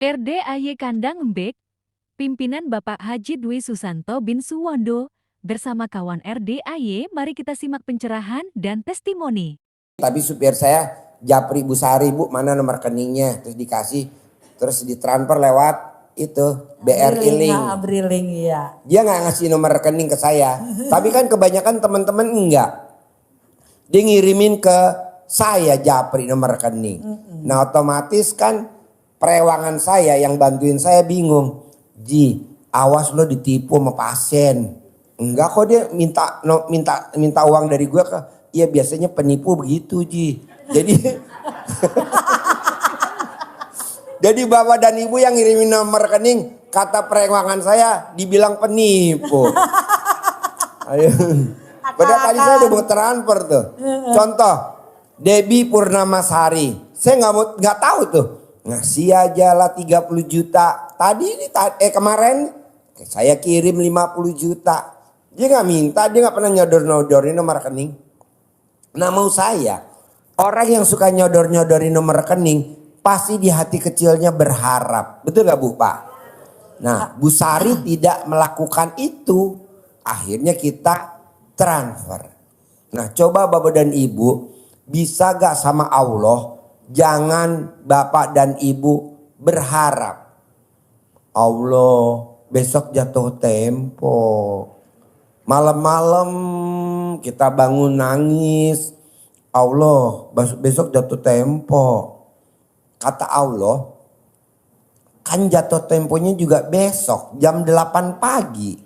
RDAY Kandang Embek, pimpinan Bapak Haji Dwi Susanto bin Suwondo, bersama kawan RDAY, mari kita simak pencerahan dan testimoni. Tapi supir saya, Japri Busari, Bu, mana nomor rekeningnya? Terus dikasih, terus ditransfer lewat itu BRI Link. Link ya. Dia nggak ngasih nomor rekening ke saya. Tapi kan kebanyakan teman-teman enggak. Dia ngirimin ke saya Japri nomor rekening. Nah otomatis kan perewangan saya yang bantuin saya bingung. Ji, awas lo ditipu sama pasien. Enggak kok, dia minta uang dari gue ke. Iya biasanya penipu begitu Ji. Jadi jadi bapak dan ibu yang ngirimin nomor rekening, kata perewangan saya dibilang penipu. Ayo. Padahal tadi saya udah mau transfer tuh. Contoh, Debbie Purnamasari. Saya nggak tahu tuh. Ngasih aja lah 30 juta. Kemarin saya kirim 50 juta. Dia nggak minta, dia nggak pernah nyodor-nyodorin nomor rekening. Nah mau saya, orang yang suka nyodor-nyodorin nomor rekening pasti di hati kecilnya berharap. Betul gak Bu Pak? Nah Bu Sari tidak melakukan itu. Akhirnya kita transfer. Nah coba Bapak dan Ibu, bisa gak sama Allah jangan Bapak dan Ibu berharap. Allah besok jatuh tempo. Malam-malam kita bangun nangis. Allah besok jatuh tempo. Kata Allah, kan jatuh temponya juga besok jam 8 pagi.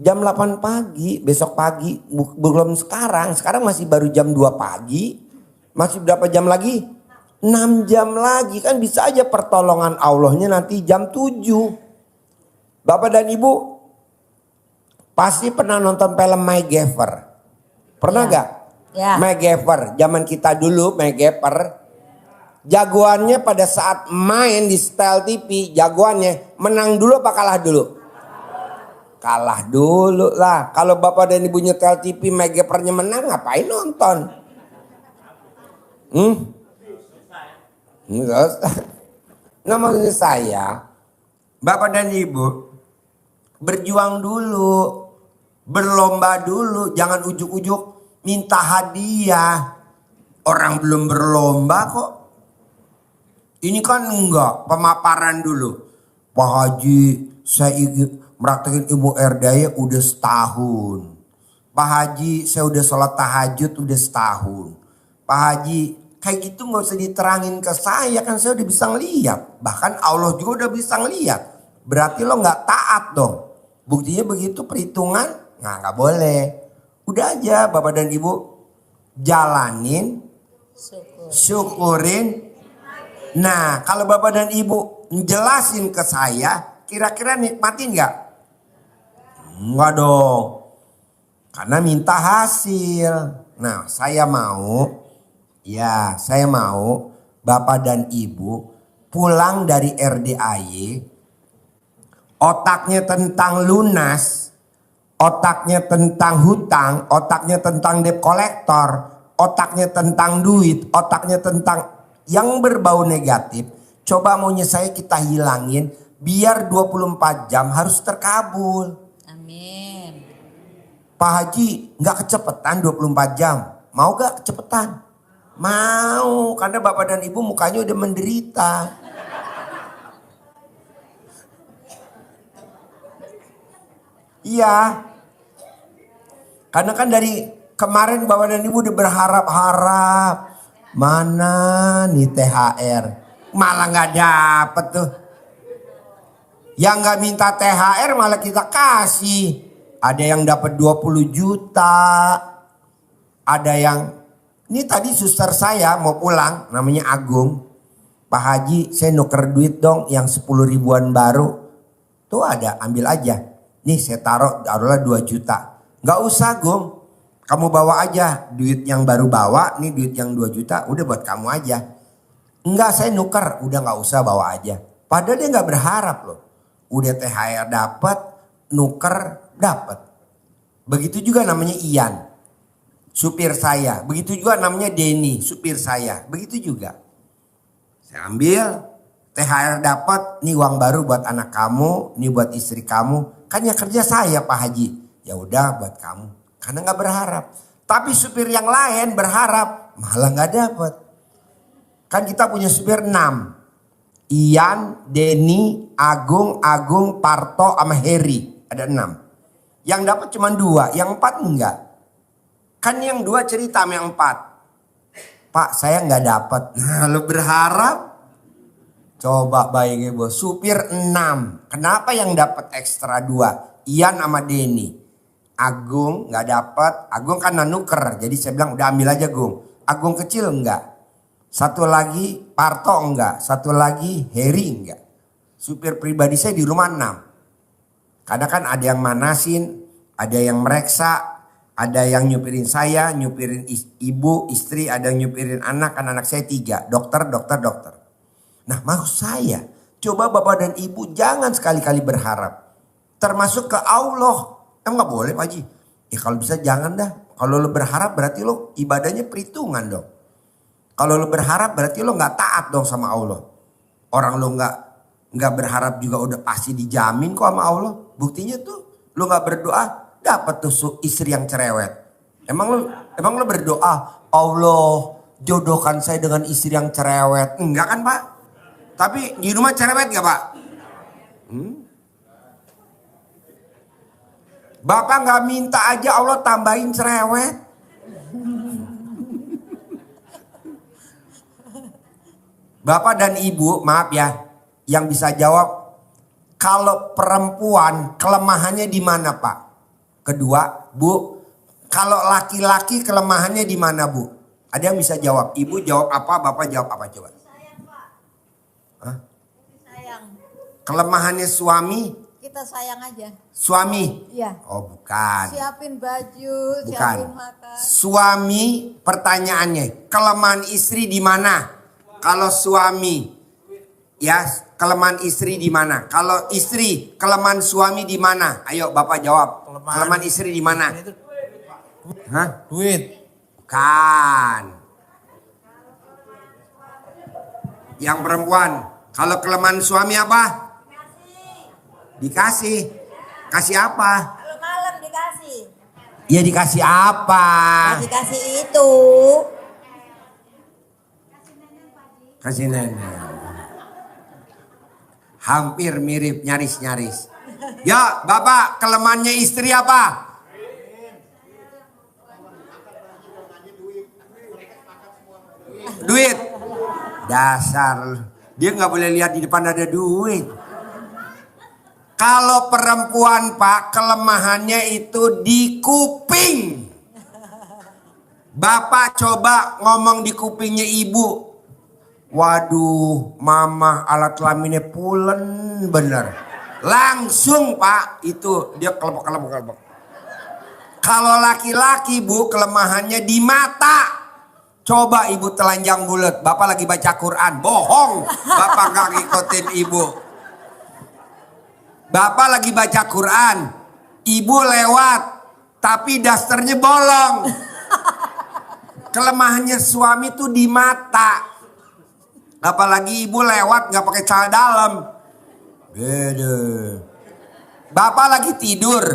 Jam 8 pagi, besok pagi, belum sekarang. Sekarang masih baru jam 2 pagi. Masih berapa jam lagi? 6 jam lagi. Kan bisa aja pertolongan Allahnya nanti jam 7. Bapak dan Ibu pasti pernah nonton film MacGyver. Pernah gak? Ya. MacGyver, zaman kita dulu MacGyver. Jagoannya pada saat main di setel TV, jagoannya menang dulu apa kalah dulu? Kalah dulu lah. Kalau bapak dan ibu nyetel TV MacGyvernya menang, ngapain nonton? Nah maksud saya, bapak dan ibu berjuang dulu. Berlomba dulu, jangan ujuk-ujuk minta hadiah. Orang belum berlomba kok. Ini kan enggak, pemaparan dulu. Pak Haji, saya meraktekin Ibu Erdaya udah setahun. Pak Haji, saya udah sholat tahajud udah setahun. Pak Haji, kayak gitu gak usah diterangin ke saya, kan saya udah bisa ngeliat. Bahkan Allah juga udah bisa ngeliat. Berarti lo gak taat dong. Buktinya begitu perhitungan. Nah gak boleh. Udah aja Bapak dan Ibu jalanin, syukurin. Nah kalau Bapak dan Ibu jelasin ke saya, kira-kira nikmatin gak? Enggak dong. Karena minta hasil. Nah saya mau Bapak dan Ibu pulang dari RDAY, otaknya tentang lunas, otaknya tentang hutang, otaknya tentang debt collector, otaknya tentang duit, otaknya tentang yang berbau negatif. Coba maunya saya kita hilangin biar 24 jam harus terkabul. Amin. Pak Haji gak kecepetan 24 jam. Mau gak kecepetan? Mau, karena Bapak dan Ibu mukanya udah menderita. Iya. Karena kan dari kemarin Bapak dan Ibu udah berharap-harap. Mana nih THR? Malah gak dapet tuh. Yang gak minta THR malah kita kasih. Ada yang dapat 20 juta. Ada yang, ini tadi suster saya mau pulang, namanya Agung. Pak Haji, saya nuker duit dong yang 10 ribuan baru. Tuh ada, ambil aja. Nih saya taruhlah 2 juta. Gak usah Gung, kamu bawa aja. Duit yang baru bawa, nih duit yang 2 juta udah buat kamu aja. Enggak, saya nuker, udah gak usah bawa aja. Padahal dia gak berharap loh. Udah THR dapat, nuker dapat. Begitu juga namanya Ian, supir saya. Begitu juga namanya Denny, supir saya. Begitu juga. Saya ambil, THR dapat, nih uang baru buat anak kamu, nih buat istri kamu. Kan yang kerja saya Pak Haji. Ya udah buat kamu. Karena nggak berharap. Tapi supir yang lain berharap, malah nggak dapat. Kan kita punya supir 6. Ian, Denny, Agung, Parto, sama Heri. Ada 6. Yang dapat cuma 2, yang 4 enggak. Kan yang 2 cerita sama yang 4. Pak saya nggak dapat. Nah lu berharap? Coba bayangin bos, supir 6. Kenapa yang dapat ekstra 2? Ian sama Denny. Agung nggak dapat. Agung kan nuker. Jadi saya bilang udah ambil aja Gung. Agung kecil enggak. Satu lagi Parto enggak. Satu lagi Heri enggak. Supir pribadi saya di rumah 6. Kadang kan ada yang manasin. Ada yang mereksa. Ada yang nyupirin saya. Nyupirin ibu, istri. Ada yang nyupirin anak. Kan anak saya 3. Dokter. Nah maksud saya, coba bapak dan ibu jangan sekali-kali berharap. Termasuk ke Allah. Emang gak boleh Pak Haji? Ya kalau bisa jangan dah. Kalau lo berharap berarti lo ibadahnya perhitungan dong. Kalau lo berharap berarti lo gak taat dong sama Allah. Orang lo gak berharap juga udah pasti dijamin kok sama Allah. Buktinya tuh lo gak berdoa dapat tuh istri yang cerewet. Emang lo berdoa Allah jodohkan saya dengan istri yang cerewet. Enggak kan Pak? Tapi di rumah cerewet gak Pak? Bapak gak minta aja Allah tambahin cerewet. Bapak dan ibu maaf ya. Yang bisa jawab. Kalau perempuan kelemahannya di mana Pak? Kedua Bu. Kalau laki-laki kelemahannya di mana Bu? Ada yang bisa jawab. Ibu jawab apa? Bapak jawab apa coba? Hah? Sayang. Kelemahannya suami? Kita sayang aja. Suami? Iya. Oh bukan. Siapin baju, Bukan. siapin makan. Suami pertanyaannya. Kelemahan istri di mana? Kalau suami. Ya kelemahan istri di mana? Kalau istri kelemahan suami di mana? Ayo Bapak jawab. Kelemahan istri di mana? Hah? Duit. Bukan. Yang perempuan. Kalau kelemahan suami apa? Dikasih. Kasih apa? Kalau malam dikasih. Ya dikasih apa? Dikasih itu. Kasih nenek. Hampir mirip, nyaris-nyaris. Ya Bapak, kelemahannya istri apa? Duit. Dasar. Dia nggak boleh lihat di depan ada duit. Kalau perempuan Pak, kelemahannya itu di kuping. Bapak coba ngomong di kupingnya ibu. Waduh, mama alat kelaminnya pulen bener. Langsung Pak, itu dia kelepek. Kalau laki-laki Bu, kelemahannya di mata. Coba ibu telanjang bulat, bapak lagi baca Quran, bohong, bapak gak ngikutin ibu. Bapak lagi baca Quran, ibu lewat, tapi dasternya bolong. Kelemahannya suami tuh di mata. Apalagi ibu lewat gak pakai celana dalam. Beda. Bapak lagi tidur,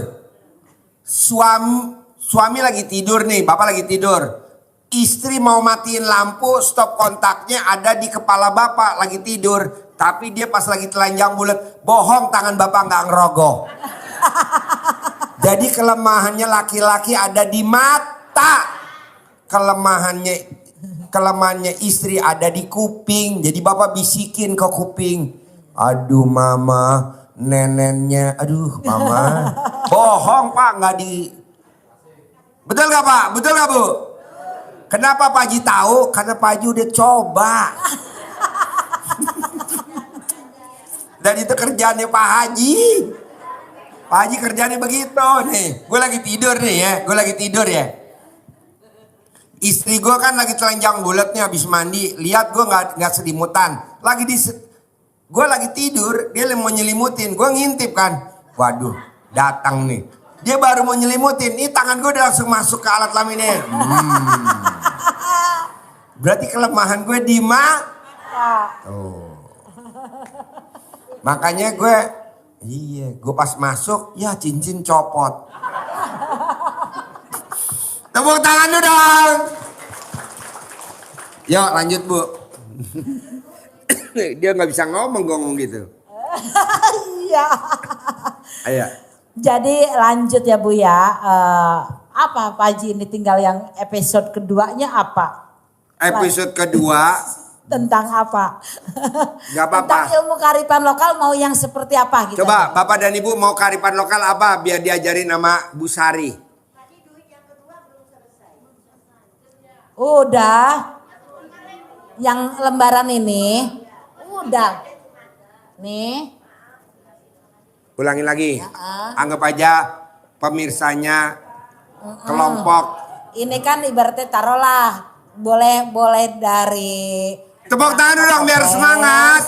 suami lagi tidur nih, bapak lagi tidur. Istri mau matiin lampu, stop kontaknya ada di kepala bapak lagi tidur. Tapi dia pas lagi telanjang bulat, bohong tangan bapak gak ngerogoh. Jadi kelemahannya laki-laki ada di mata. Kelemahannya istri ada di kuping. Jadi bapak bisikin ke kuping. Aduh mama, neneknya, aduh mama. Bohong Pak, gak di... Betul gak Pak? Betul gak Bu? Kenapa Pak Haji tahu? Karena Pak Haji udah coba. Dan itu kerjaannya Pak Haji. Pak Haji kerjaannya begitu nih. Gue lagi tidur nih ya. Gue lagi tidur ya. Istri gue kan lagi telanjang bulatnya habis mandi. Lihat gue nggak selimutan. Gue lagi tidur. Dia mau nyelimutin. Gue ngintip kan. Waduh, datang nih. Dia baru mau nyelimutin. Ini tangan gue udah langsung masuk ke alat kelaminnya. Berarti kelemahan gue di mata. Oh. Makanya gue pas masuk ya cincin copot. Tepuk tangan lu dong. Yuk lanjut Bu. Dia nggak bisa ngomong gitu. Iya. Ayo. Jadi lanjut ya Bu ya. Apa Pak Haji ini tinggal yang episode keduanya apa? Episode kedua. Tentang apa? Gak apa-apa. Tentang ilmu kearifan lokal mau yang seperti apa gitu. Coba Bapak dan Ibu mau kearifan lokal apa biar diajarin sama Bu Sari. Udah. Yang lembaran ini. Udah. Nih. Ulangin lagi. Anggap aja pemirsanya kelompok. Ini kan ibaratnya taruhlah. Boleh dari. Tepuk tangan dulu dong biar semangat.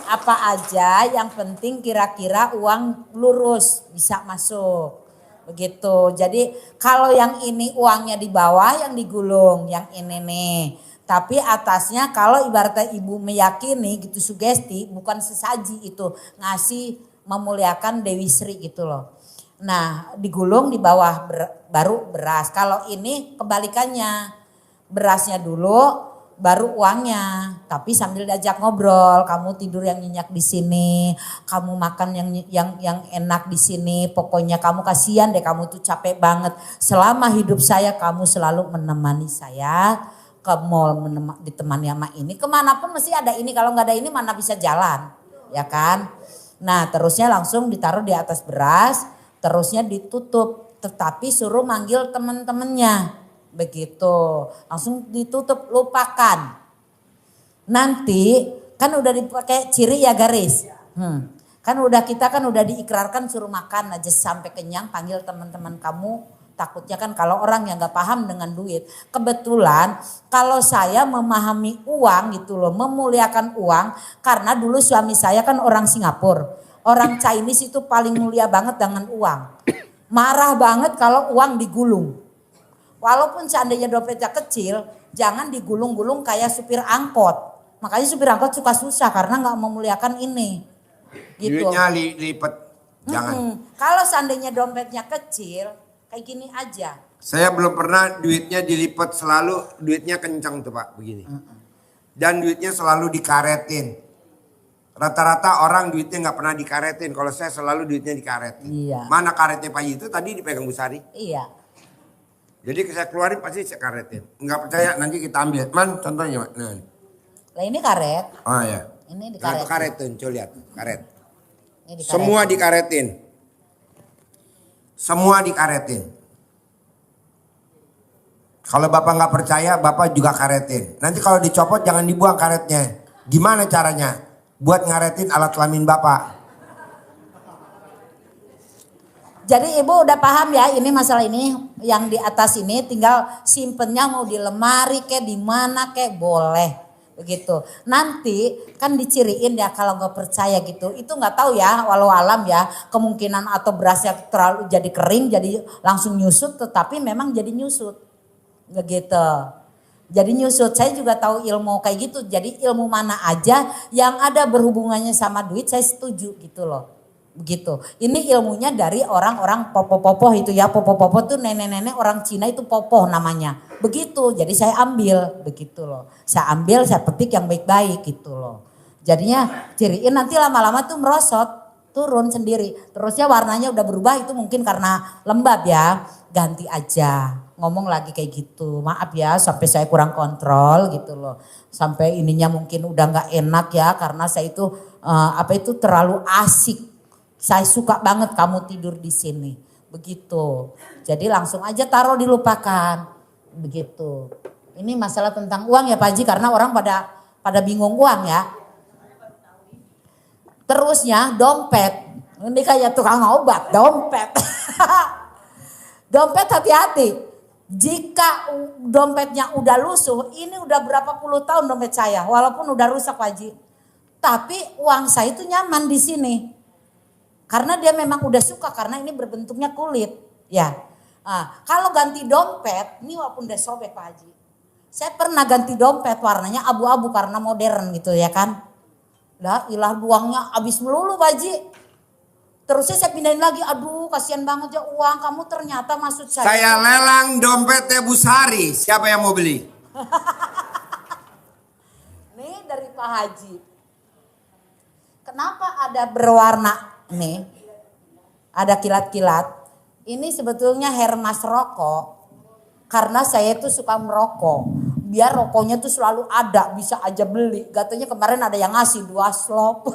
Apa aja yang penting kira-kira uang lurus bisa masuk. Begitu. Jadi kalau yang ini uangnya di bawah yang digulung. Yang ini nih. Tapi atasnya kalau ibaratnya ibu meyakini gitu sugesti bukan sesaji itu. Ngasih memuliakan Dewi Sri gitu loh. Nah digulung di bawah baru beras. Kalau ini kebalikannya. Berasnya dulu baru uangnya. Tapi sambil diajak ngobrol. Kamu tidur yang nyenyak di sini. Kamu makan yang enak di sini. Pokoknya kamu kasihan deh. Kamu tuh capek banget. Selama hidup saya kamu selalu menemani saya. Ke mall ditemani sama ini. Kemanapun mesti ada ini. Kalau nggak ada ini mana bisa jalan. Ya kan. Nah terusnya langsung ditaruh di atas beras. Terusnya ditutup. Tetapi suruh manggil teman-temannya. Begitu. Langsung ditutup. Lupakan. Nanti kan udah dipakai ciri ya garis. Kan udah kita kan udah diikrarkan suruh makan aja sampai kenyang. Panggil teman-teman kamu. Takutnya kan kalau orang yang gak paham dengan duit. Kebetulan kalau saya memahami uang gitu loh. Memuliakan uang. Karena dulu suami saya kan orang Singapura. Orang Chinese itu paling mulia banget dengan uang. Marah banget kalau uang digulung. Walaupun seandainya dompetnya kecil. Jangan digulung-gulung kayak supir angkot. Makanya supir angkot suka susah karena gak memuliakan ini. Gitu. Duitnya lipat. Jangan. Kalau seandainya dompetnya kecil. Kayak gini aja. Saya belum pernah duitnya dilipat selalu duitnya kencang tuh Pak begini. Dan duitnya selalu dikaretin. Rata-rata orang duitnya nggak pernah dikaretin. Kalau saya selalu duitnya dikaretin. Iya. Mana karetnya Pak itu tadi dipegang Bu Sari. Iya. Jadi saya keluarin pasti saya karetin. Nggak percaya nanti kita ambil. Man contohnya Pak. Nah. Lah ini karet. Oh ya. Ini Nah, dikaret. itu karet tuh, coba lihat karet. Ini dikaret. Semua dikaretin. Semua dikaretin. Kalau Bapak nggak percaya, Bapak juga karetin. Nanti kalau dicopot jangan dibuang karetnya. Gimana caranya? Buat ngaretin alat kelamin Bapak. Jadi ibu udah paham ya ini masalah ini yang di atas ini tinggal simpennya mau di lemari kek di mana kek boleh. Begitu. Nanti kan diciriin ya kalau nggak percaya gitu. Itu nggak tahu ya walau alam ya. Kemungkinan atau berasnya terlalu jadi kering jadi langsung nyusut. Tetapi memang jadi nyusut. Begitu. Jadi nyusut. Saya juga tahu ilmu kayak gitu. Jadi ilmu mana aja yang ada berhubungannya sama duit saya setuju gitu loh. Begitu. Ini ilmunya dari orang-orang popo-popo itu ya. Popo-popo tuh nenek-nenek orang Cina itu popo namanya. Begitu. Jadi saya ambil begitu loh. Saya ambil, saya petik yang baik-baik gitu loh. Jadinya ciriin nanti lama-lama tuh merosot. Turun sendiri. Terusnya warnanya udah berubah itu mungkin karena lembab ya. Ganti aja. Ngomong lagi kayak gitu. Maaf ya sampai saya kurang kontrol gitu loh. Sampai ininya mungkin udah gak enak ya. Karena saya itu terlalu asik. Saya suka banget kamu tidur di sini. Begitu. Jadi langsung aja taruh dilupakan. Begitu. Ini masalah tentang uang ya Pak Haji karena orang pada bingung uang ya. Terusnya dompet. Ini kayak tukang obat, dompet. Dompet hati-hati. Jika dompetnya udah lusuh, ini udah berapa puluh tahun dompet saya. Walaupun udah rusak Pak Haji. Tapi uang saya itu nyaman di sini. Karena dia memang udah suka karena ini berbentuknya kulit. Ya. Nah, kalau ganti dompet, ini walaupun udah sobek Pak Haji. Saya pernah ganti dompet warnanya abu-abu karena modern gitu ya kan. Lah ilah uangnya habis melulu Pak Haji. Terusnya saya pindahin lagi, aduh kasihan banget ya uang kamu ternyata maksud saya. Saya lelang dompetnya Bu Sari, siapa yang mau beli? Nih dari Pak Haji. Kenapa ada berwarna nih? Ada kilat-kilat. Ini sebetulnya Hermas rokok. Karena saya tuh suka merokok. Biar rokoknya tuh selalu ada, bisa aja beli. Katanya kemarin ada yang ngasih 2 slop.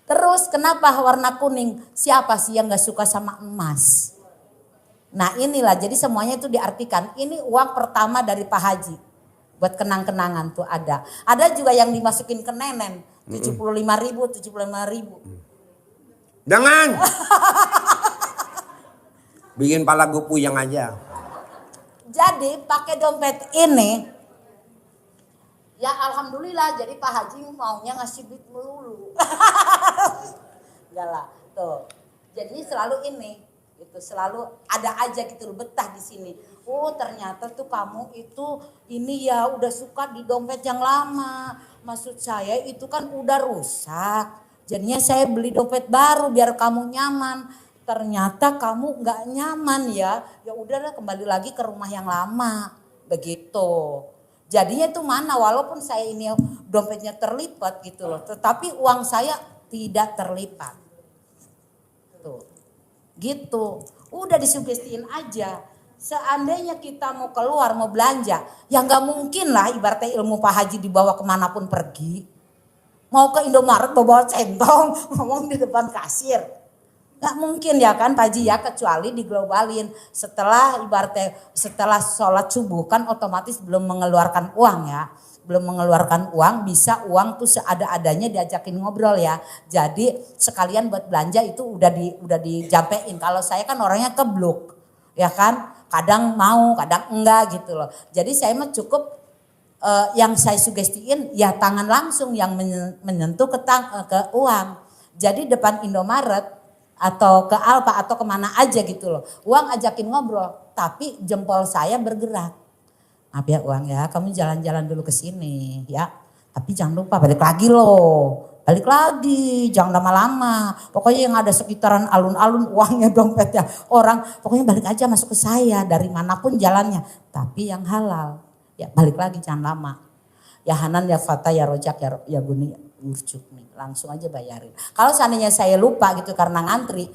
Terus kenapa warna kuning? Siapa sih yang gak suka sama emas? Nah inilah, jadi semuanya itu diartikan. Ini uang pertama dari Pak Haji. Buat kenang-kenangan tuh ada. Ada juga yang dimasukin ke nenen. 75.000, 75.000. Jangan. Bikin pala gue puyeng aja. Jadi pakai dompet ini, ya alhamdulillah jadi Pak Haji maunya ngasih duit melulu. Enggak lah, tuh. Jadi selalu ini, itu selalu ada aja gitu betah di sini. Oh ternyata tuh kamu itu ini ya udah suka di dompet yang lama. Maksud saya itu kan udah rusak. Jadinya saya beli dompet baru biar kamu nyaman. Ternyata kamu nggak nyaman ya. Ya udahlah kembali lagi ke rumah yang lama. Begitu. Jadinya itu mana walaupun saya ini dompetnya terlipat gitu loh. Tetapi uang saya tidak terlipat. Tuh. Gitu. Udah disugestiin aja. Seandainya kita mau keluar mau belanja. Ya nggak mungkin lah ibaratnya ilmu Pak Haji dibawa kemanapun pergi. Mau ke Indomaret bawa centong ngomong di depan kasir. Gak mungkin ya kan Pak Haji ya kecuali diglobalin. Setelah ibaratnya setelah sholat subuh kan otomatis belum mengeluarkan uang ya. Belum mengeluarkan uang bisa uang tuh seada-adanya diajakin ngobrol ya. Jadi sekalian buat belanja itu udah dijampein. Kalau saya kan orangnya kebluk ya kan. Kadang mau kadang enggak gitu loh. Jadi saya mah cukup yang saya sugestiin ya tangan langsung yang menyentuh ke uang. Jadi depan Indomaret atau ke Alfa atau kemana aja gitu loh. Uang ajakin ngobrol tapi jempol saya bergerak. Maaf ya uang ya kamu jalan-jalan dulu ke sini ya. Tapi jangan lupa balik lagi loh. Balik lagi jangan lama-lama. Pokoknya yang ada sekitaran alun-alun uangnya dompetnya orang. Pokoknya balik aja masuk ke saya dari manapun jalannya. Tapi yang halal. Ya balik lagi jangan lama. Ya Hanan ya Fata ya Rojak ya Guni urcuk nih. Langsung aja bayarin. Kalau seandainya saya lupa gitu karena ngantri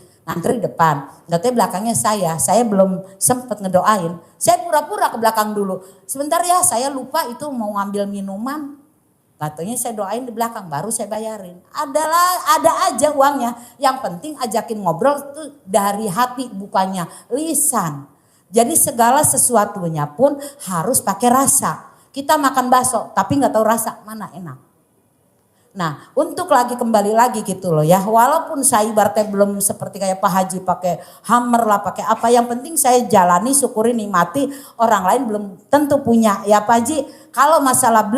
depan. Katanya belakangnya saya belum sempet ngedoain. Saya pura-pura ke belakang dulu. Sebentar ya saya lupa itu mau ngambil minuman. Katanya saya doain di belakang baru saya bayarin. Ada aja uangnya. Yang penting ajakin ngobrol tuh dari hati bukannya lisan. Jadi segala sesuatunya pun harus pakai rasa. Kita makan bakso tapi nggak tahu rasa mana enak. Nah untuk kembali lagi gitu loh ya. Walaupun saya ibaratnya belum seperti kayak Pak Haji pakai hammer lah pakai apa. Yang penting saya jalani syukuri nikmati orang lain belum tentu punya. Ya Pak Haji kalau masalah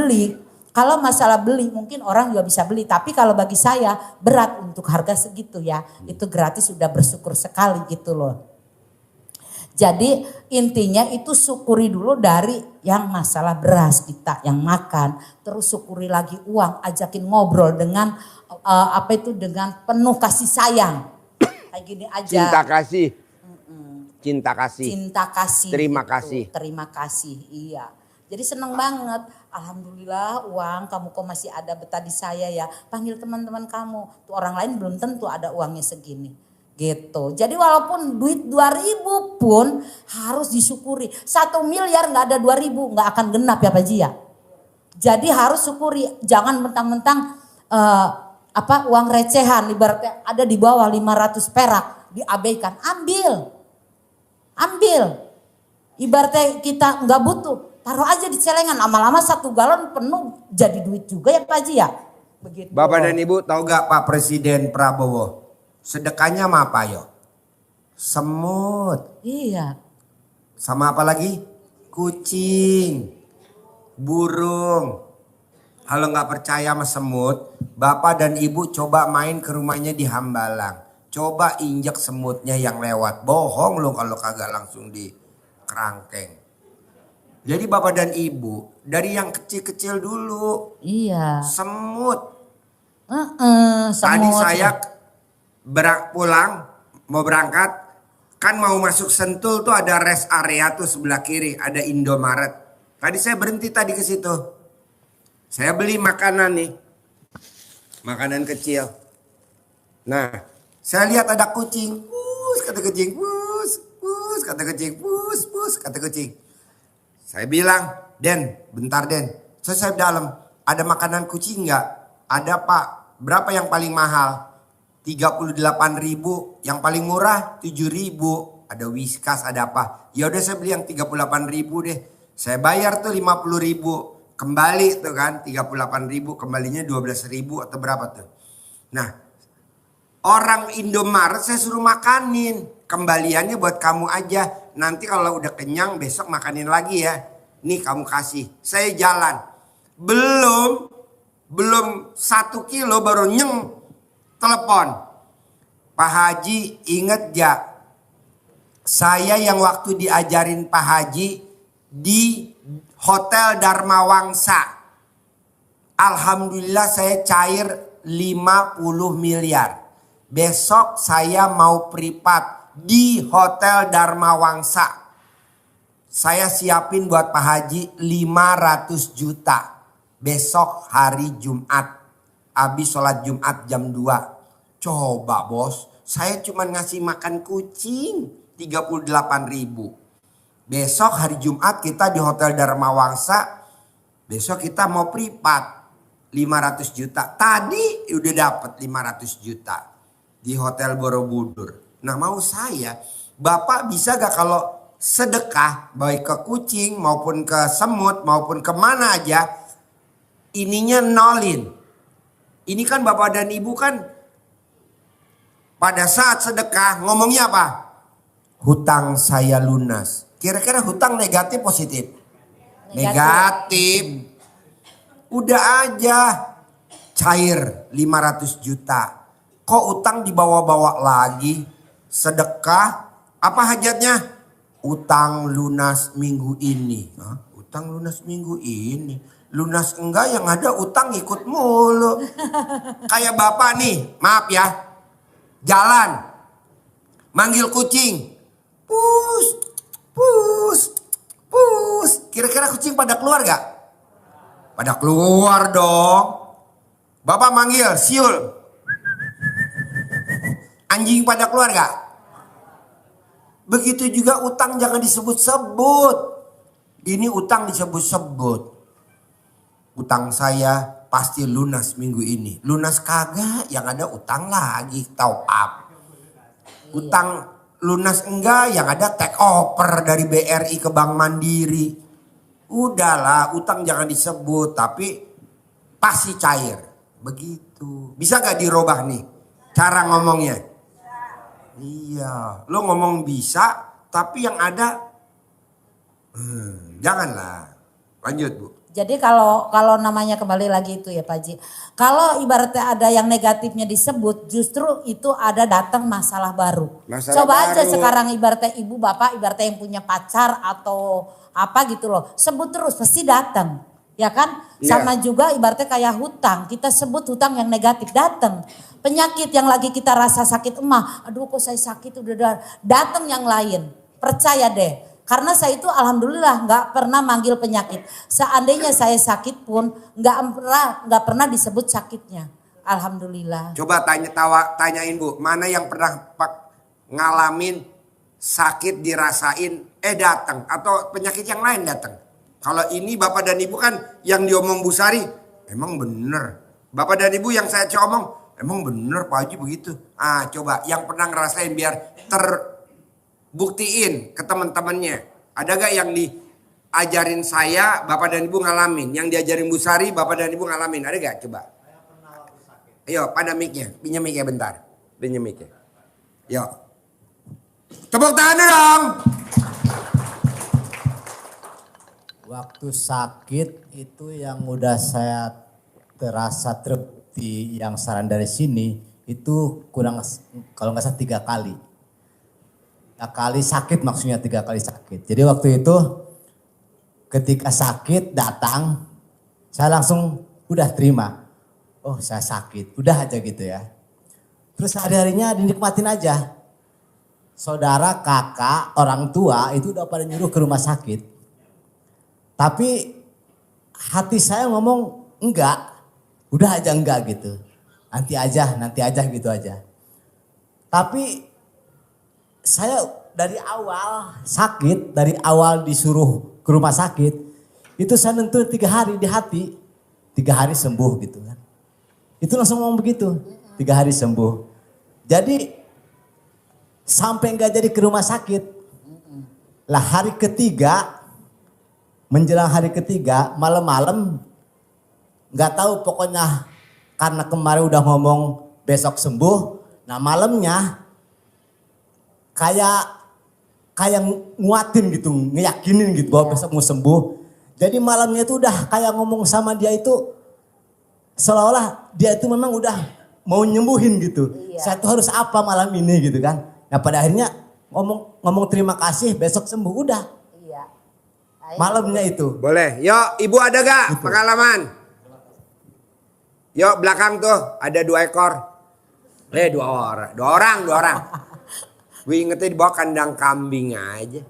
beli mungkin orang juga bisa beli. Tapi kalau bagi saya berat untuk harga segitu ya. Itu gratis sudah bersyukur sekali gitu loh. Jadi intinya itu syukuri dulu dari yang masalah beras kita yang makan. Terus syukuri lagi uang, ajakin ngobrol dengan dengan penuh kasih sayang. Kayak gini aja. Cinta kasih. Cinta kasih. Cinta kasih. Terima gitu. kasih. Terima kasih, iya. Jadi seneng banget. Alhamdulillah uang kamu kok masih ada betah di saya ya. Panggil teman-teman kamu. Tuh orang lain belum tentu ada uangnya segini. Gitu. Jadi walaupun duit 2.000 pun harus disyukuri. 1 miliar nggak ada 2.000 nggak akan genap ya Pak Ji ya. Jadi harus syukuri. Jangan mentang-mentang uang recehan ibaratnya ada di bawah 500 perak diabaikan. Ambil. Ibaratnya kita nggak butuh. Taruh aja di celengan. Lama-lama 1 galon penuh jadi duit juga ya Pak Ji ya. Begitu. Bapak dan Ibu tahu gak Pak Presiden Prabowo? Sedekahnya sama apa yo? Semut. Iya. Sama apa lagi? Kucing. Burung. Kalau nggak percaya sama semut, Bapak dan Ibu coba main ke rumahnya di Hambalang. Coba injek semutnya yang lewat. Bohong lo kalau kagak langsung di kerangkeng. Jadi Bapak dan Ibu, dari yang kecil-kecil dulu. Iya. Semut. Tadi Semut. saya pulang, mau berangkat. Kan mau masuk Sentul tuh ada rest area tuh sebelah kiri. Ada Indomaret. Tadi saya berhenti tadi ke situ. Saya beli makanan nih. Makanan kecil. Nah, saya lihat ada kucing. Pus, kata kucing. Pus, pus, kata kucing. Pus, pus, kata kucing. Saya bilang, Den, bentar Den. Saya dalam, ada makanan kucing nggak? Ada Pak. Berapa yang paling mahal? 38.000. Yang paling murah 7.000. Ada Whiskas, ada apa? Ya udah saya beli yang 38.000 deh. Saya bayar tuh 50.000. Kembali tuh kan 38.000. Kembalinya 12.000 atau berapa tuh? Nah, orang Indomaret saya suruh makanin. Kembaliannya buat kamu aja. Nanti kalau udah kenyang besok makanin lagi ya. Nih kamu kasih. Saya jalan. Belum 1 kilo baru nyeng. Telepon. Pak Haji inget gak? Saya yang waktu diajarin Pak Haji di Hotel Dharma Wangsa. Alhamdulillah saya cair 50 miliar. Besok saya mau privat di Hotel Dharma Wangsa. Saya siapin buat Pak Haji 500 juta. Besok hari Jumat. Habis sholat Jumat jam 2. Coba bos, saya cuma ngasih makan kucing 38.000. Besok hari Jumat kita di Hotel Dharma Wangsa. Besok kita mau privat 500 juta. Tadi udah dapat 500 juta di Hotel Borobudur. Nah mau saya, Bapak bisa gak kalau sedekah baik ke kucing maupun ke semut maupun kemana aja, ininya nolin. Ini kan Bapak dan Ibu kan pada saat sedekah ngomongnya apa? Hutang saya lunas. Kira-kira hutang negatif positif? Negatif. Udah aja cair 500 juta. Kok utang dibawa-bawa lagi? Sedekah, apa hajatnya? Utang lunas minggu ini. Hah? Utang lunas minggu ini. Lunas enggak, yang ada utang ikut mulu. Kayak Bapak nih, maaf ya. Jalan. Manggil kucing. Pus, pus, pus. Kira-kira kucing pada keluar gak? Pada keluar dong. Bapak manggil, siul. Anjing pada keluar gak? Begitu juga utang jangan disebut-sebut. Ini utang disebut-sebut. Utang saya pasti lunas minggu ini. Lunas kagak, yang ada utang lagi, top up. Utang lunas enggak, yang ada take over dari BRI ke Bank Mandiri. Udahlah, utang jangan disebut, tapi pasti cair. Begitu. Bisa gak dirubah nih cara ngomongnya? Iya, lo ngomong bisa, tapi yang ada janganlah. Lanjut Bu. Jadi kalau namanya kembali lagi itu ya Pak Haji. Kalau ibaratnya ada yang negatifnya disebut, justru itu ada datang masalah baru. Masalah Coba aja baru. sekarang ibaratnya ibu bapak, ibaratnya yang punya pacar atau apa gitu loh. Sebut terus pasti datang. Ya kan? Iya. Sama juga ibaratnya kayak hutang. Kita sebut hutang yang negatif datang. Penyakit yang lagi kita rasa sakit emah. Aduh kok saya sakit udah datang yang lain. Percaya deh. Karena saya itu alhamdulillah nggak pernah manggil penyakit. Seandainya saya sakit pun nggak pernah disebut sakitnya. Alhamdulillah. Coba tanyain Bu, mana yang pernah ngalamin sakit dirasain datang atau penyakit yang lain datang? Kalau ini Bapak dan Ibu kan yang diomong Bu Sari, emang bener. Bapak dan Ibu yang saya omong, emang bener Pak Haji begitu. Coba yang pernah ngerasain biar terbuktiin ke teman-temannya. Ada gak yang diajarin saya, Bapak dan Ibu ngalamin? Yang diajarin Bu Sari, Bapak dan Ibu ngalamin. Ada gak? Coba. Ayo, pada mic-nya. Pinjam mic-nya bentar. Pinjam mic-nya. Yuk. Tepuk tangan dong. Waktu sakit itu yang udah saya terasa terbukti yang saran dari sini itu kurang kalau nggak salah 3 kali. 3 kali sakit maksudnya 3 kali sakit. Jadi waktu itu ketika sakit datang, saya langsung udah terima. Oh saya sakit, udah aja gitu ya. Terus hari-harinya dinikmatin aja. Saudara, kakak, orang tua itu udah pada nyuruh ke rumah sakit. Tapi hati saya ngomong enggak, udah aja enggak gitu. Nanti aja gitu aja. Tapi saya dari awal sakit, dari awal disuruh ke rumah sakit, itu saya nentuin 3 hari di hati, 3 hari sembuh gitu kan. Itu langsung ngomong begitu, 3 hari sembuh. Jadi sampai nggak jadi ke rumah sakit, lah hari ketiga, menjelang hari ketiga, malam-malam, nggak tahu pokoknya karena kemarin udah ngomong besok sembuh, nah malamnya kayak nguatin gitu, ngeyakinin gitu bahwa besok mau sembuh. Jadi malamnya itu udah kayak ngomong sama dia itu seolah-olah dia itu memang udah mau nyembuhin gitu. Saya tuh harus apa malam ini gitu kan. Nah pada akhirnya ngomong terima kasih besok sembuh udah. Iya. Malamnya itu. Boleh. Yuk, ibu ada gak pengalaman? Yuk belakang tuh ada 2 ekor. 2 orang. 2 orang. Gue ingetnya dibawa kandang kambing aja.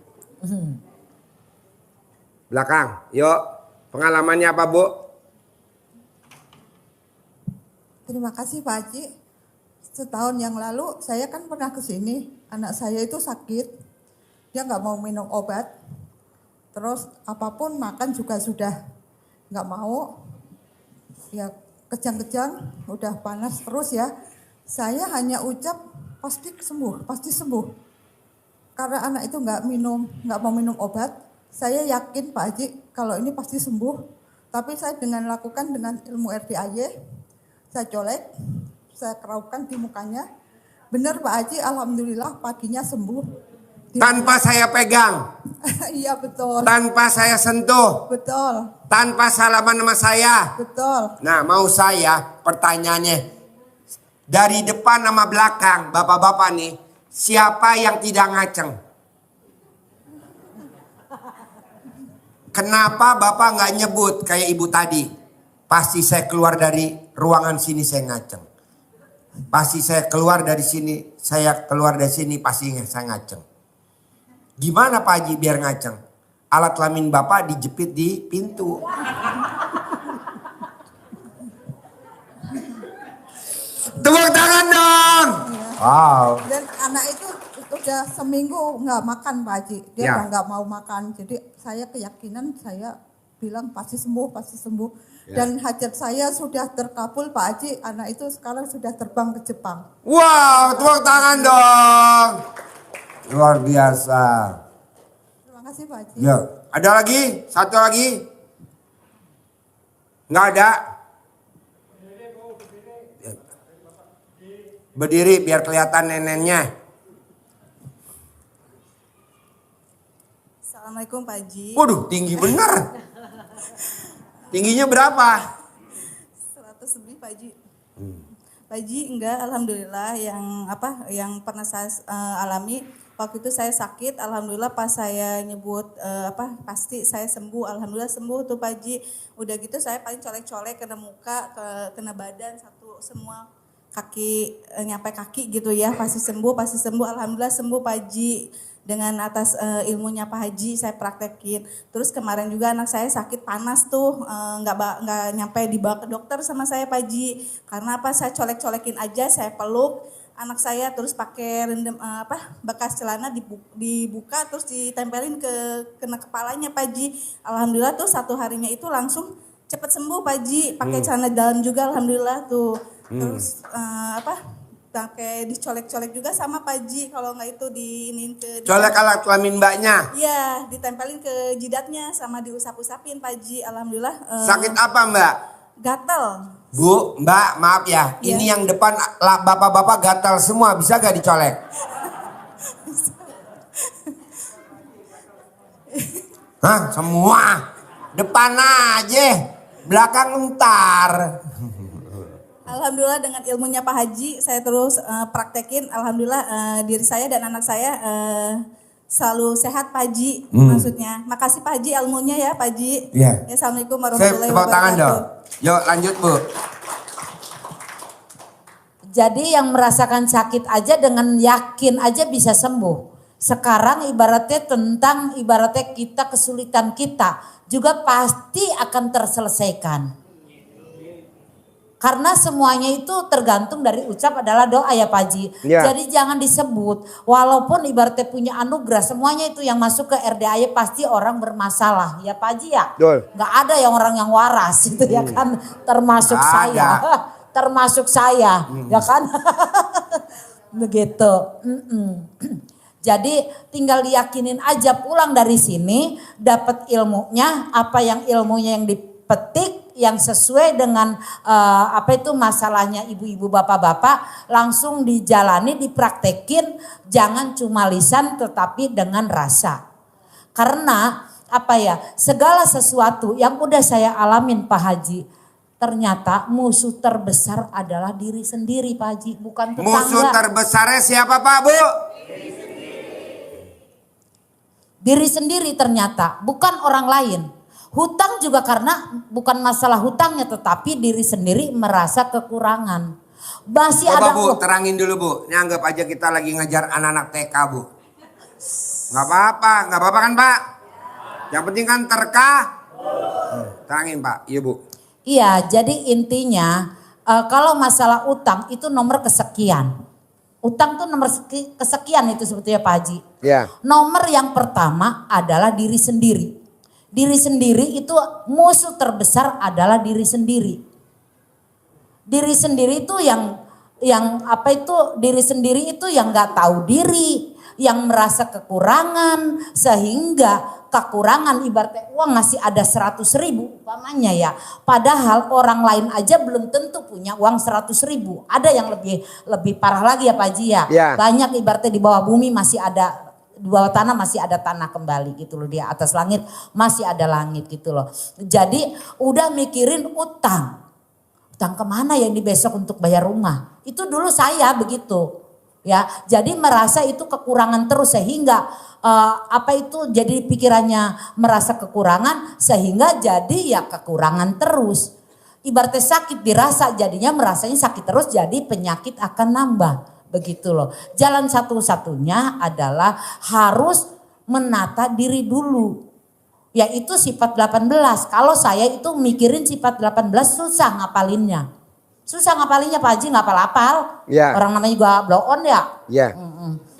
Belakang, yuk. Pengalamannya apa, Bu? Terima kasih Pak Haji. Setahun yang lalu saya kan pernah ke sini. Anak saya itu sakit. Dia nggak mau minum obat. Terus apapun makan juga sudah nggak mau. Ya kejang-kejang, udah panas terus ya. Saya hanya ucap pasti sembuh. Karena anak itu nggak mau minum obat. Saya yakin Pak Haji kalau ini pasti sembuh. Tapi saya dengan lakukan dengan ilmu RDAY, saya colek, saya keraukan di mukanya. Benar Pak Haji, alhamdulillah paginya sembuh. Tanpa saya pegang. Iya betul. Tanpa saya sentuh. Betul. Tanpa salaman sama saya. Betul. Nah mau saya pertanyaannya. Dari depan sama belakang, bapak-bapak nih, siapa yang tidak ngaceng? Kenapa bapak nggak nyebut kayak ibu tadi? Pasti saya keluar dari ruangan sini saya ngaceng. Pasti saya keluar dari sini, pasti saya ngaceng. Gimana Pak Haji biar ngaceng? Alat kelamin bapak dijepit di pintu. Tepuk tangan dong. Wow. Dan anak itu udah seminggu nggak makan Pak Haji. Dia Ya. udah nggak mau makan. Jadi saya keyakinan saya bilang pasti sembuh. Ya. Dan hajat saya sudah terkabul Pak Haji. Anak itu sekarang sudah terbang ke Jepang. Wow, tepuk tangan dong. Luar biasa. Terima kasih Pak Haji. Ya, ada lagi? Satu lagi? Nggak ada? Berdiri biar kelihatan neneknya. Assalamualaikum Pak Haji. Waduh, tinggi bener. Tingginya berapa? 100 lebih Pak Haji. Pak Haji enggak, alhamdulillah yang pernah saya alami waktu itu saya sakit, alhamdulillah pas saya nyebut pasti saya sembuh, alhamdulillah sembuh tuh Pak Haji. Udah gitu saya paling colek-colek kena muka, kena badan satu semua kaki nyampe kaki gitu ya, pasti sembuh, alhamdulillah sembuh Pak Haji. Dengan atas ilmunya Pak Haji saya praktekin. Terus kemarin juga anak saya sakit panas tuh, nggak nyampe dibawa ke dokter sama saya Pak Haji. Karena apa? Saya colek-colekin aja, saya peluk anak saya terus pakai bekas celana dibuka terus ditempelin kena kepalanya Pak Haji. Alhamdulillah tuh 1 harinya itu langsung cepet sembuh Pak Haji. Pakai celana dalam juga alhamdulillah tuh. Terus pakai dicolek-colek juga sama Pak Haji, kalau nggak itu diinin ke Colek alat kelamin mbaknya. Iya, ditempelin ke jidatnya sama diusap-usapin Pak Haji, alhamdulillah. Sakit apa mbak? Gatel. Bu, mbak maaf ya. Iya. Ini yang depan bapak-bapak gatal semua. Bisa gak dicolek? Hah? Semua? Depan aja. Belakang entar. Alhamdulillah dengan ilmunya Pak Haji saya terus praktekin, alhamdulillah diri saya dan anak saya selalu sehat Pak Haji maksudnya. Makasih Pak Haji ilmunya ya Pak Haji. Iya. Ya, Assalamualaikum Saya warahmatullahi tepuk tangan dong. wabarakatuh. Yuk lanjut Bu. Jadi yang merasakan sakit aja dengan yakin aja bisa sembuh. Sekarang ibaratnya kita kesulitan kita juga pasti akan terselesaikan. Karena semuanya itu tergantung dari ucap adalah doa ya Pak Haji. Ya. Jadi jangan disebut. Walaupun ibaratnya punya anugerah. Semuanya itu yang masuk ke RDAY pasti orang bermasalah. Ya Pak Haji ya. Betul. Gak ada yang orang yang waras itu ya kan. Termasuk Gak saya. ada. Termasuk saya. Ya kan. Begitu. Jadi tinggal diyakinin aja pulang dari sini. Dapat ilmunya. Apa yang ilmunya yang dipetik. Yang sesuai dengan masalahnya ibu-ibu bapak-bapak langsung dijalani dipraktekin, jangan cuma lisan tetapi dengan rasa. Karena segala sesuatu yang udah saya alamin Pak Haji, ternyata musuh terbesar adalah diri sendiri Pak Haji, bukan tetangga. Musuh terbesarnya siapa Pak Bu? Diri sendiri ternyata, bukan orang lain. Hutang juga karena bukan masalah hutangnya tetapi diri sendiri merasa kekurangan. Masih Coba ada Bu, terangin dulu Bu. Ini anggap aja kita lagi ngejar anak-anak TK Bu. Gak apa-apa kan Pak? Yang penting kan terangin Pak, iya Bu. Iya, jadi intinya kalau masalah utang itu nomor kesekian. Utang tuh nomor kesekian itu sebetulnya Pak Haji. Iya. Nomor yang pertama adalah diri sendiri. Diri sendiri itu musuh terbesar adalah diri sendiri. Diri sendiri itu diri sendiri itu yang nggak tahu diri, yang merasa kekurangan sehingga kekurangan ibaratnya uang masih ada 100.000 umpamanya ya. Padahal orang lain aja belum tentu punya uang 100.000. Ada yang lebih parah lagi ya Pak Haji ya. Ya. Banyak ibaratnya di bawah bumi masih ada. Di bawah tanah masih ada tanah kembali gitu loh. Di atas langit masih ada langit gitu loh. Jadi udah mikirin utang. Utang kemana ya ini besok untuk bayar rumah. Itu dulu saya begitu. Ya, jadi merasa itu kekurangan terus sehingga jadi pikirannya merasa kekurangan sehingga jadi ya kekurangan terus. Ibaratnya sakit dirasa jadinya merasanya sakit terus jadi penyakit akan nambah. Begitu loh. Jalan satu-satunya adalah harus menata diri dulu. Yaitu sifat 18. Kalau saya itu mikirin sifat 18 susah ngapalinnya. Susah ngapalinnya Pak Haji, nggak hafal-hafal. Ya. Orang namanya juga blow on ya. Iya.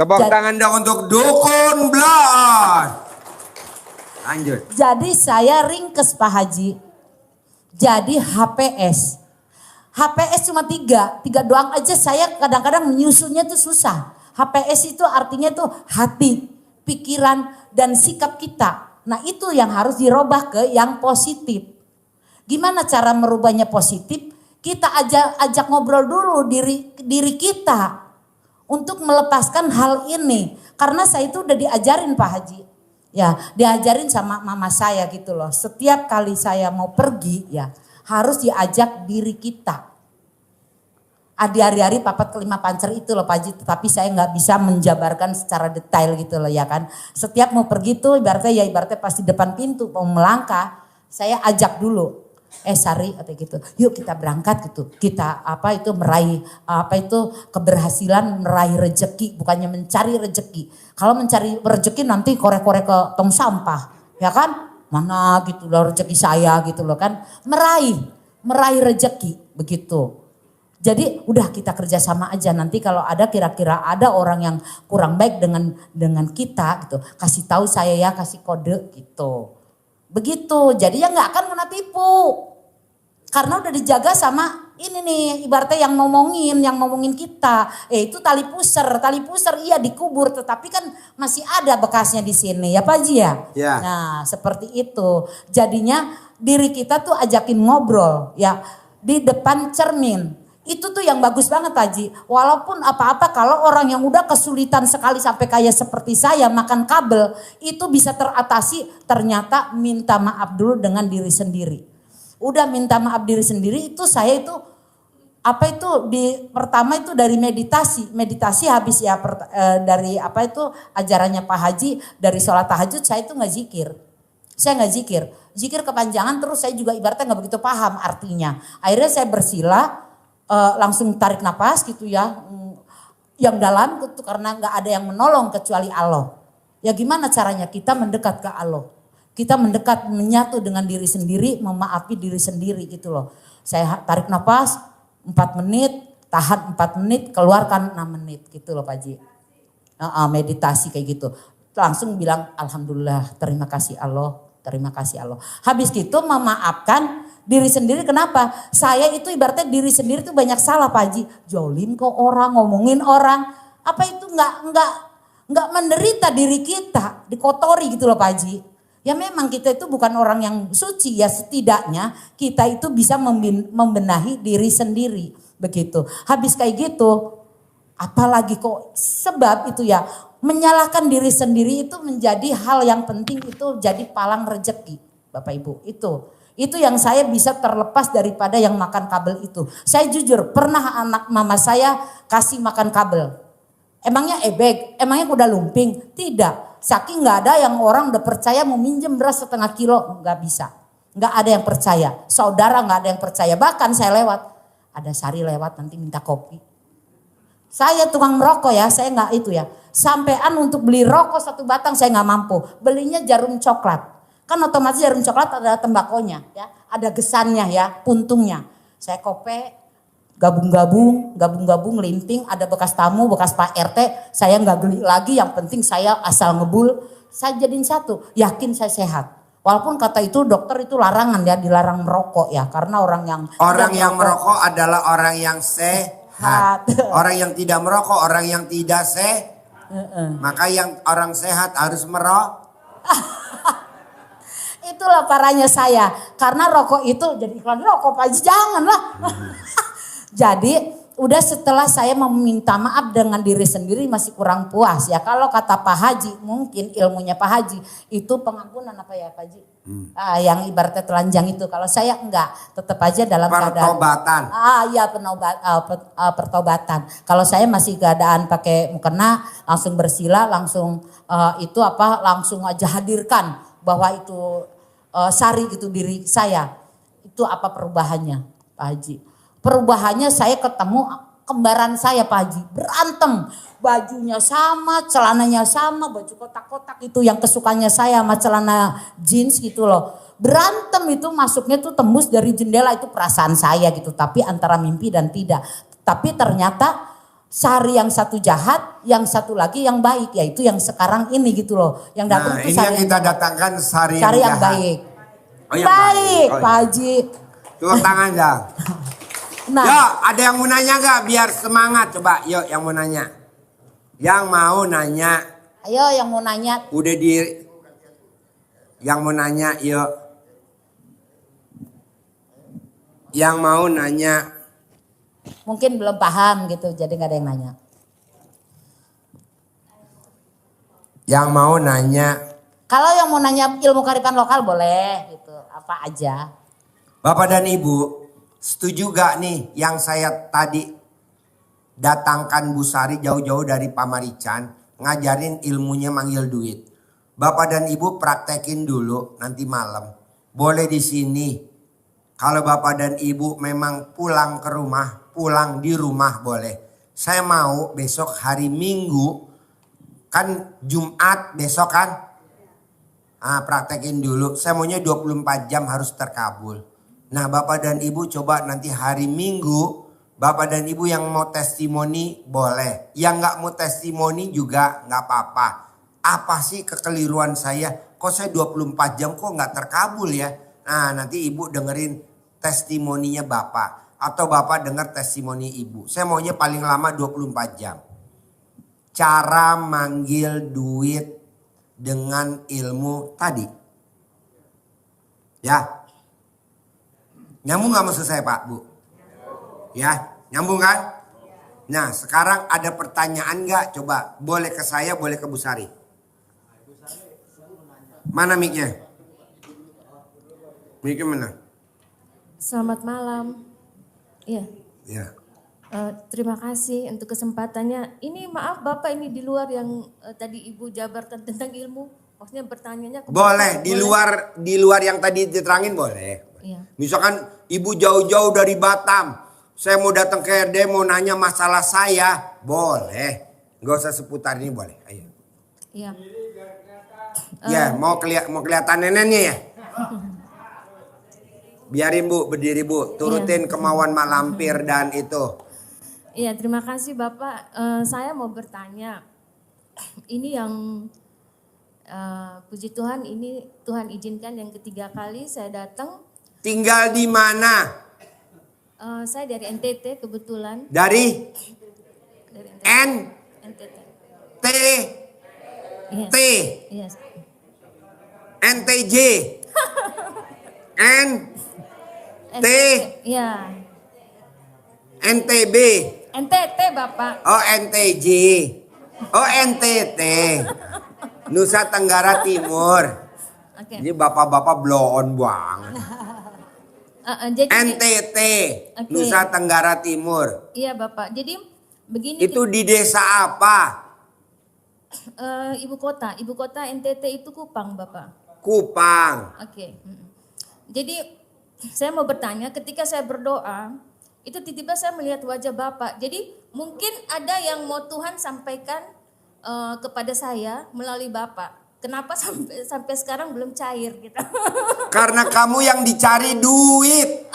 Tepuk tangan dong untuk Dukun Blon. Lanjut. Jadi saya ringkes Pak Haji. Jadi HPS. HPS cuma 3 doang aja saya kadang-kadang menyusunnya tuh susah. HPS itu artinya tuh hati, pikiran, dan sikap kita. Nah itu yang harus dirubah ke yang positif. Gimana cara merubahnya positif? Kita ajak ngobrol dulu diri kita untuk melepaskan hal ini. Karena saya itu udah diajarin Pak Haji. Ya diajarin sama mama saya gitu loh. Setiap kali saya mau pergi ya harus diajak diri kita. Di hari-hari papat kelima pancer itu loh Pak Haji. Tetapi saya nggak bisa menjabarkan secara detail gitu loh ya kan. Setiap mau pergi tuh ibaratnya pas di depan pintu mau melangkah. Saya ajak dulu. Sari atau gitu. Yuk kita berangkat gitu. Kita meraih keberhasilan meraih rejeki. Bukannya mencari rejeki. Kalau mencari rejeki nanti korek-korek ke tong sampah. Ya kan. Mana gitu loh rejeki saya gitu loh kan. Meraih rejeki begitu. Jadi udah kita kerjasama aja nanti kalau ada kira-kira ada orang yang kurang baik dengan kita gitu. Kasih tahu saya ya, kasih kode gitu. Begitu, jadi ya nggak akan kena tipu. Karena udah dijaga sama ini nih ibaratnya yang ngomongin kita. Itu tali pusar iya dikubur tetapi kan masih ada bekasnya di sini ya Pak Haji ya. Ya. Nah seperti itu. Jadinya diri kita tuh ajakin ngobrol ya di depan cermin. Itu tuh yang bagus banget Haji. Walaupun apa-apa kalau orang yang udah kesulitan sekali sampai kayak seperti saya makan kabel. Itu bisa teratasi ternyata minta maaf dulu dengan diri sendiri. Udah minta maaf diri sendiri itu saya itu apa itu pertama itu dari meditasi habis ya dari apa itu ajarannya Pak Haji, dari sholat tahajud saya itu nggak zikir. Saya nggak zikir kepanjangan, terus saya juga ibaratnya nggak begitu paham artinya. Akhirnya saya bersila, langsung tarik napas gitu ya, yang dalam gitu, karena nggak ada yang menolong kecuali Allah. Ya gimana caranya kita mendekat ke Allah? Kita mendekat, menyatu dengan diri sendiri, memaafi diri sendiri gitu loh. Saya tarik napas 4 menit, tahan 4 menit, keluarkan 6 menit gitu loh Pak Haji. Meditasi kayak gitu. Langsung bilang alhamdulillah, terima kasih Allah, terima kasih Allah. Habis gitu memaafkan diri sendiri. Kenapa? Saya itu ibaratnya diri sendiri tuh banyak salah Pak Haji. Jolim ke orang, ngomongin orang. Apa itu nggak menderita diri kita, dikotori gitu loh Pak Haji. Ya memang kita itu bukan orang yang suci ya, setidaknya kita itu bisa membenahi diri sendiri begitu. Habis kayak gitu, apalagi kok sebab itu ya menyalahkan diri sendiri itu menjadi hal yang penting, itu jadi palang rezeki Bapak Ibu itu yang saya bisa terlepas daripada yang makan kabel itu. Saya jujur pernah anak mama saya kasih makan kabel. Emangnya ebek, emangnya kuda lumping? Tidak. Saking nggak ada yang orang udah percaya mau minjem beras 1/2 kilo, nggak bisa. Nggak ada yang percaya, saudara nggak ada yang percaya. Bahkan saya lewat, ada Sari lewat nanti minta kopi. Saya tukang merokok ya, saya nggak itu ya. Sampean untuk beli rokok 1 batang saya nggak mampu. Belinya jarum coklat. Kan otomatis jarum coklat ada tembakonya ya, ada gesannya ya, puntungnya. Saya kope, gabung-gabung, linting, ada bekas tamu, bekas Pak RT, saya nggak geli lagi, yang penting saya asal ngebul, saya jadiin satu, yakin saya sehat. Walaupun kata itu dokter itu larangan ya, dilarang merokok ya, karena orang yang merokok adalah orang yang sehat. Orang yang tidak merokok, orang yang tidak sehat. Maka yang orang sehat harus merokok. Itulah parahnya saya, karena rokok itu jadi iklan rokok Pak Haji, janganlah. Jadi udah setelah saya meminta maaf dengan diri sendiri masih kurang puas ya. Kalau kata Pak Haji, mungkin ilmunya Pak Haji itu pengampunan apa ya Pak Haji? Yang ibaratnya telanjang itu. Kalau saya enggak, tetap aja dalam pertobatan. Pertobatan. Kalau saya masih keadaan pakai mukena, langsung bersila, langsung langsung aja hadirkan bahwa itu sari gitu diri saya. Itu apa perubahannya Pak Haji? Perubahannya saya ketemu kembaran saya Pak Haji, berantem, bajunya sama, celananya sama, baju kotak-kotak itu yang kesukaannya saya sama celana jeans gitu loh. Berantem itu masuknya tuh tembus dari jendela, itu perasaan saya gitu, tapi antara mimpi dan tidak. Tapi ternyata Sari yang satu jahat, yang satu lagi yang baik, yaitu yang sekarang ini gitu loh. Yang datang itu ini yang kita datangkan Sari yang jahat. Baik. Oh, yang baik. Pak Haji. Turun tangan dah. Nah. Yo, ada yang mau nanya gak? Biar semangat, coba. Yuk, yang mau nanya. Yang mau nanya. Ayo, yang mau nanya. Udah yang mau nanya, yuk. Yang mau nanya. Mungkin belum paham gitu, jadi gak ada yang nanya. Yang mau nanya. Kalau yang mau nanya ilmu kearifan lokal boleh gitu, apa aja. Bapak dan Ibu, setuju gak nih yang saya tadi datangkan Bu Sari jauh-jauh dari Pamarican, ngajarin ilmunya manggil duit. Bapak dan Ibu praktekin dulu nanti malam. Boleh di sini. Kalau Bapak dan Ibu memang pulang ke rumah, pulang di rumah boleh. Saya mau besok hari Minggu, kan Jumat besok kan. Praktekin dulu. Saya maunya 24 jam harus terkabul. Nah Bapak dan Ibu coba nanti hari Minggu, Bapak dan Ibu yang mau testimoni boleh. Yang gak mau testimoni juga gak apa-apa. Apa sih kekeliruan saya? Kok saya 24 jam kok gak terkabul ya? Nah nanti Ibu dengerin testimoninya Bapak. Atau Bapak denger testimoni Ibu. Saya maunya paling lama 24 jam. Cara manggil duit dengan ilmu tadi. Ya. Nyambung gak maksud saya Pak, Bu? Ya, nyambung kan? Nah sekarang ada pertanyaan gak? Coba boleh ke saya, boleh ke Bu Sari. Mana mic-nya? Mic-nya mana? Selamat malam. Iya. Ya. Terima kasih untuk kesempatannya. Ini maaf Bapak, ini di luar yang tadi Ibu jabarkan tentang ilmu. Maksudnya bertanyanya ke Boleh, Bapak, di luar yang tadi diterangin boleh. Iya. Misalkan ibu jauh-jauh dari Batam, saya mau datang ke RD mau nanya masalah saya, boleh. Gak usah seputar ini boleh. Ayo. Iya. Ya, mau kelihatan neneknya ya. Biarin Bu, berdiri Bu, turutin kemauan Mak Lampir dan itu. Iya, terima kasih Bapak. Saya mau bertanya, ini yang puji Tuhan, ini Tuhan izinkan yang ketiga kali saya datang. Tinggal di mana? Saya dari NTT kebetulan. Dari Dari N NTT. T Yes. T Yes. NTJ N T Ya. NTB. NTT Bapak. Oh NTJ. Oh NTT. Nusa Tenggara Timur. Oke. Jadi bapak-bapak blow on banget. Jadi NTT. Oke. Nusa Tenggara Timur. iya Bapak. Jadi begini, Itu di desa apa? ibu kota NTT itu Kupang Bapak. Kupang. Oke. Jadi saya mau bertanya, ketika saya berdoa itu tiba-tiba saya melihat wajah Bapak. Jadi mungkin ada yang mau Tuhan sampaikan kepada saya melalui Bapak. Kenapa sampai sekarang belum cair gitu? Karena kamu yang dicari duit.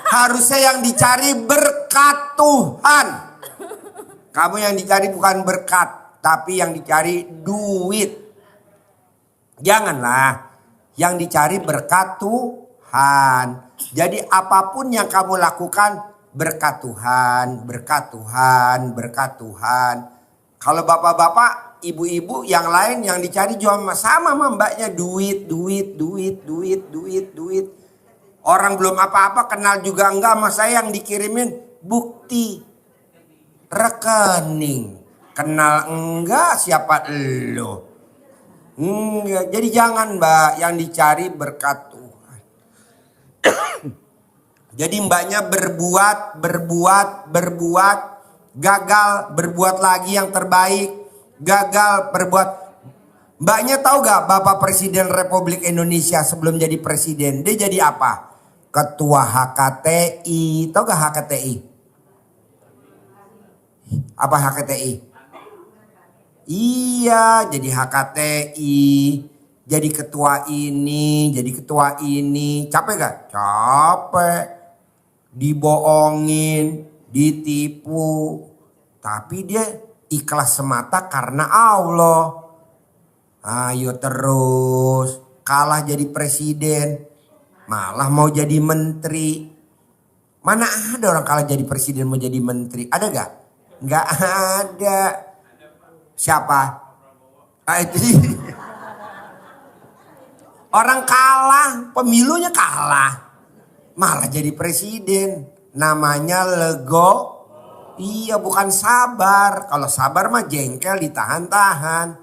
Harusnya yang dicari berkat Tuhan. Kamu yang dicari bukan berkat, tapi yang dicari duit. Janganlah. Yang dicari berkat Tuhan. Jadi apapun yang kamu lakukan berkat Tuhan, berkat Tuhan, berkat Tuhan. Kalau bapak-bapak, ibu-ibu yang lain yang dicari juga sama mbaknya duit. Orang belum apa-apa kenal juga enggak sama saya yang dikirimin bukti rekening. Kenal enggak siapa lo? Enggak. Jadi jangan mbak, yang dicari berkat Tuhan. Jadi mbaknya berbuat, gagal, berbuat lagi yang terbaik, gagal, berbuat. Mbaknya tahu gak Bapak Presiden Republik Indonesia sebelum jadi presiden, dia jadi apa? Ketua HKTI, tahu gak HKTI? Apa HKTI? Iya, jadi HKTI, jadi ketua ini, capek gak? Capek. Dibohongin, ditipu, tapi dia ikhlas semata karena Allah. Ayo terus, kalah jadi presiden, malah mau jadi menteri. Mana ada orang kalah jadi presiden mau jadi menteri? Ada gak? Gak ada. Siapa? Itu sih. Orang kalah, pemilunya kalah. Malah jadi presiden. Namanya lego. Iya bukan sabar. Kalau sabar mah jengkel ditahan-tahan.